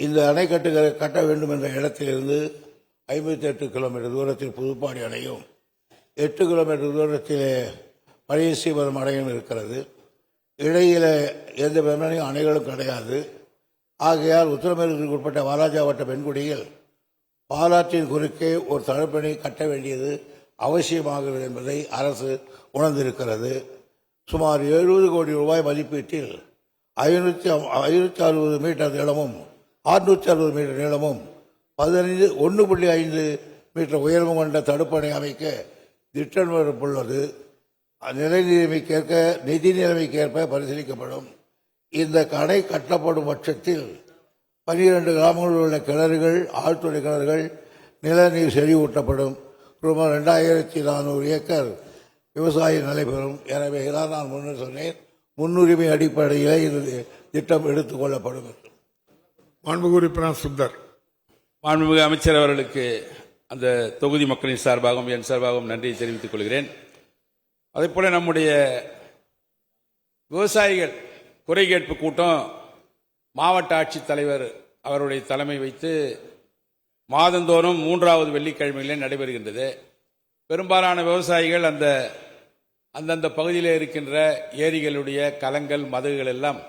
இந்த அணை கட்ட வேண்டும் என்ற இடத்திலிருந்து 58 கிலோமீட்டர் தூரத்தில் புதுப்பாடி அணையும் 8 கிலோமீட்டர் தூரத்தில் பழையசீபுரம் அணையும் இருக்கிறது. இடையில எந்த விதமான அணைகளும் கிடையாது. ஆகையால் உத்தரமேரூருக்கு உட்பட்ட வாலாஜாவட்ட பெண்குடியில் பாலாற்றின் குறுக்கே ஒரு தடுப்பணை கட்ட வேண்டியது அவசியமாகிறது என்பதை அரசு உணர்ந்திருக்கிறது. சுமார் 70 கோடி ரூபாய் மதிப்பீட்டில் 560 மீட்டர் நீளமும் 660 மீட்டர் நீளமும் 1.5 மீட்டர் உயரமும் கொண்ட தடுப்பணை அமைக்க திட்டமிடப்பட்டுள்ளது. நிதி நிலைமைக்கேற்ப பரிசீலிக்கப்படும். இந்த அணை கட்டப்படும் பட்சத்தில் 12 கிராமங்களில் உள்ள கிணறுகள், ஆழ்துளை கிணறுகள் நிலநீர் செறிவூட்டப்படும். ரூபாய் 2400 ஏக்கர் விவசாய நிலை பெறும். எனவே இதான் நான் முன்னர் சொன்னேன், முன்னுரிமை அடிப்படையில் இந்த திட்டம் எடுத்துக் கொள்ளப்படும். மாண்புமிகு உறுப்பினர் சுந்தர். மாண்புமிகு அமைச்சர் அவர்களுக்கு அந்த தொகுதி மக்களின் சார்பாகவும் என் சார்பாகவும் நன்றியை தெரிவித்துக் கொள்கிறேன். அதேபோல நம்முடைய விவசாயிகள் குறை கேட்பு கூட்டம் மாவட்ட ஆட்சித்தலைவர் அவருடைய தலைமை வைத்து மாதந்தோறும் 3வது வெள்ளிக்கிழமையிலே நடைபெறுகின்றது. பெரும்பாலான விவசாயிகள் அந்தந்த பகுதியில் இருக்கின்ற ஏரிகளுடைய கலங்கள், மதகுகள் எல்லாம்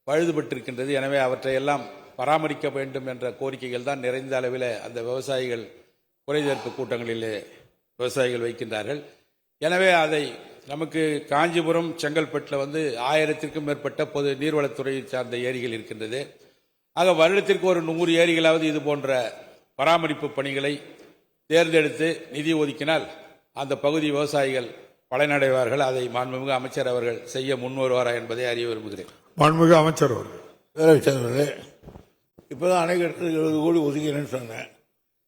பழுதுபட்டிருக்கின்றது. எனவே அவற்றையெல்லாம் பராமரிக்க வேண்டும் என்ற கோரிக்கைகள் தான் நிறைந்த அளவில் அந்த விவசாயிகள் குறைதீர்ப்பு கூட்டங்களிலே விவசாயிகள் வைக்கின்றார்கள். எனவே அதை நமக்கு காஞ்சிபுரம், செங்கல்பட்டில் 1000க்கும் மேற்பட்ட பொது நீர்வளத்துறையை சார்ந்த ஏரிகள் இருக்கின்றது. ஆக வருடத்திற்கு ஒரு 100 ஏரிகளாவது இது போன்ற பராமரிப்பு பணிகளை தேர்ந்தெடுத்து நிதி ஒதுக்கினால் அந்த பகுதி விவசாயிகள் பலனடைவார்கள். அதை மாண்புமிகு அமைச்சர் அவர்கள் செய்ய முன்வருவாரா என்பதை அறிய விரும்புகிறேன். மாண்புமிகு அமைச்சர் அவர்கள். இப்போதான் அணை கட்டுறதுக்கு 70 கோடி ஒதுக்கிறேன்னு சொன்னேன்.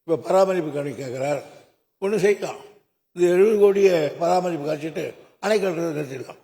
இப்போ பராமரிப்பு கணக்கு கேட்கிறார். ஒன்று செய்யலாம், இந்த 70 கோடியை பராமரிப்பு கழிச்சிட்டு அணை கட்டுறதை நிறுத்திடலாம்.